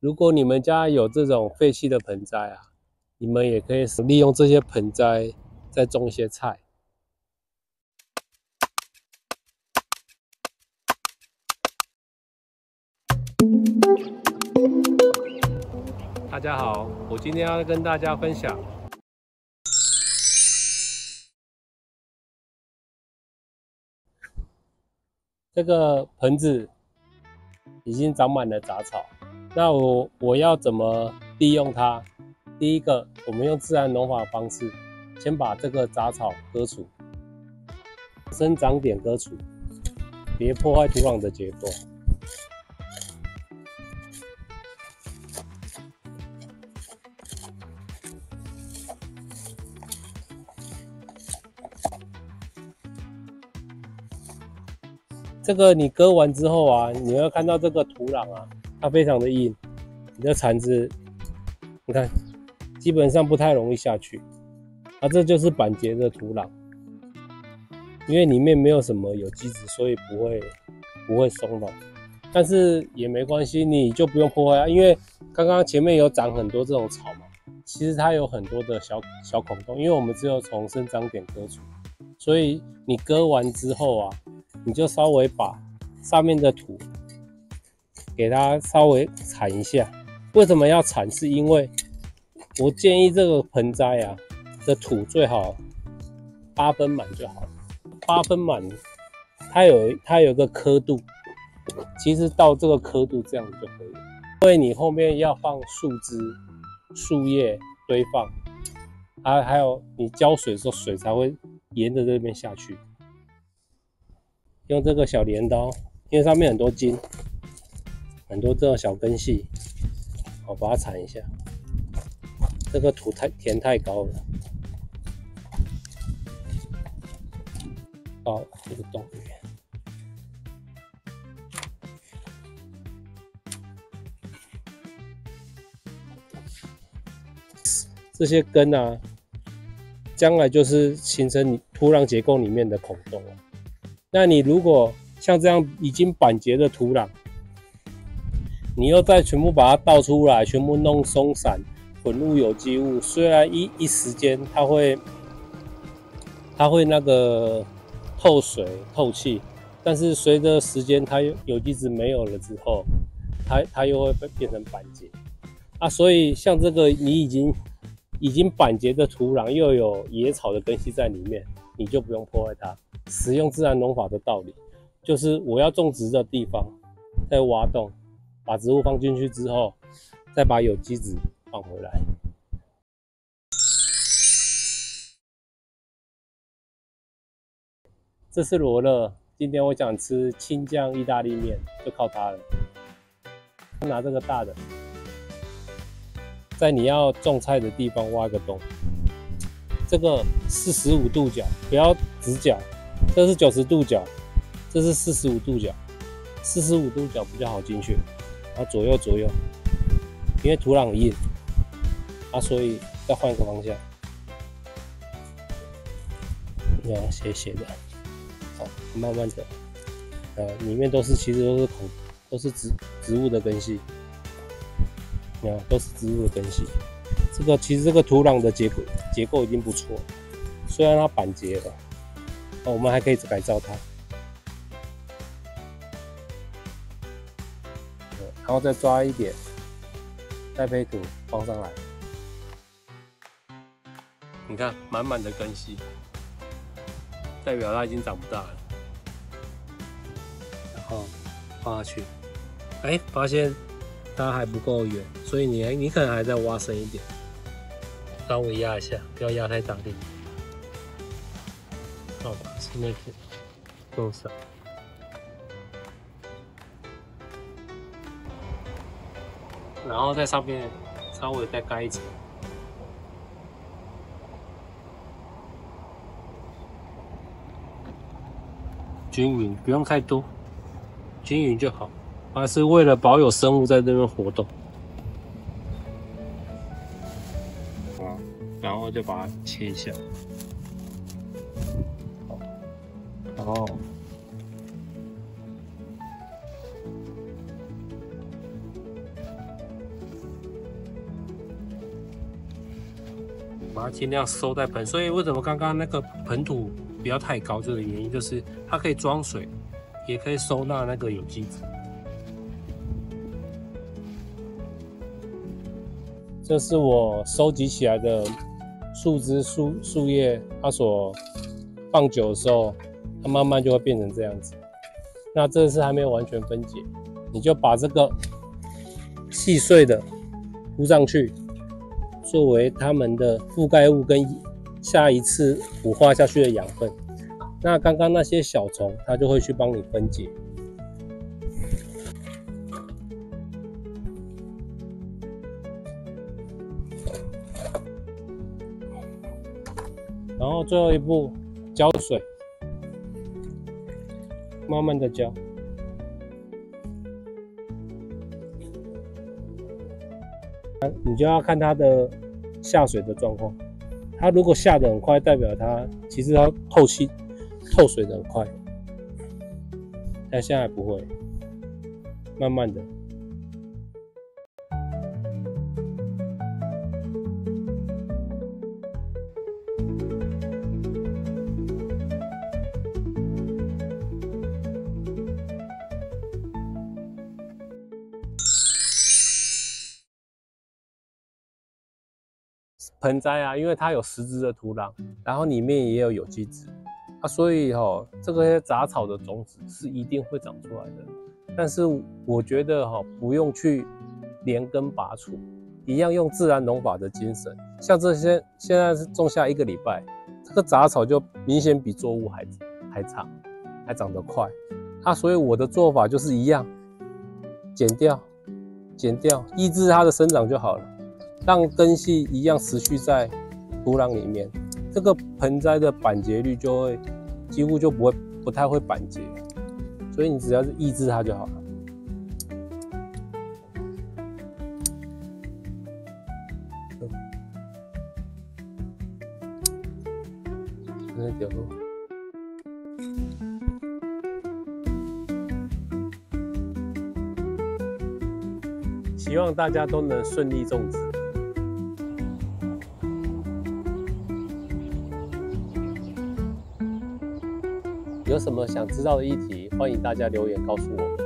如果你们家有这种废弃的盆栽啊，你们也可以利用这些盆栽再种一些菜。大家好，我今天要跟大家分享这个盆子已经长满了杂草，那我要怎么利用它？第一个，我们用自然农法的方式，先把这个杂草割除，生长点割除，别破坏土壤的结构。这个你割完之后啊，你会看到这个土壤啊，它非常的硬，你的铲子，你看，基本上不太容易下去。这就是板结的土壤，因为里面没有什么有机质，所以不会松动。但是也没关系，你就不用破坏它，因为刚刚前面有长很多这种草嘛，其实它有很多的小孔洞，因为我们只有从生长点割除，所以你割完之后啊，你就稍微把上面的土给它稍微铲一下。为什么要铲？是因为我建议这个盆栽啊的土最好8分满就好了。8分满，它有一个刻度，其实到这个刻度这样就可以了。因为你后面要放树枝、树叶堆放，还有你浇水的时候，水才会沿着这边下去。用这个小镰刀，因为上面很多筋，很多这种小根系，我把它铲一下。这个土填太高了，到这个洞里面。这些根啊，将来就是形成你土壤结构里面的孔洞了。那你如果像这样已经板结的土壤，你又再全部把它倒出来，全部弄松散，混入有机物，虽然一时间它会那个透水透气，但是随着时间它有机质没有了之后，它又会变成板结啊。所以像这个你已经板结的土壤，又有野草的根系在里面，你就不用破坏它。使用自然农法的道理，就是我要种植的地方，再挖洞，把植物放进去之后，再把有机质放回来。这是罗勒，今天我想吃青酱意大利面，就靠它了。拿这个大的，在你要种菜的地方挖个洞，这个45度角，不要直角，这是90度角，这是45度角，45度角比较好进去，然后左右，因为土壤很硬，所以要换一个方向，这样斜的，好，慢慢的，里面其实都是植物的根系，都是植物的根系。其实这个土壤的结构已经不错，虽然它板结了，我们还可以改造它。然后再抓一点栽培土放上来，你看满满的根系，代表它已经长不大了。然后放下去，发现它还不够远，所以你可能还再挖深一点，稍微压一下，不要压太大力。好，把现在弄上。然后在上面稍微再盖一层，均匀，不用太多，均匀就好。还是为了保有生物在这边活动。然后就把它切一下，然后把它尽量收在盆。所以为什么刚刚那个盆土不要太高，这个原因就是它可以装水，也可以收纳那个有机质。这是我收集起来的树枝、树叶，它所放久的时候，它慢慢就会变成这样子。那这是还没有完全分解，你就把这个细碎的铺上去，作为它们的覆盖物跟下一次腐化下去的养分。那刚刚那些小虫，它就会去帮你分解。然后最后一步，浇水，慢慢的浇。你就要看它的下水的状况。它如果下得很快，代表它其实它透水的很快。但现在还不会，慢慢的。盆栽啊，因为它有实质的土壤，然后里面也有有机质啊，所以这个杂草的种子是一定会长出来的。但是我觉得不用去连根拔除，一样用自然农法的精神。像这些现在是种下1个礼拜，这个杂草就明显比作物还长，还长得快啊。所以我的做法就是一样，剪掉，抑制它的生长就好了。让根系一样持续在土壤里面，这个盆栽的板结率就会几乎就不太会板结，所以你只要是抑制它就好了。掉落。希望大家都能顺利种植。有什么想知道的议题，欢迎大家留言告诉我。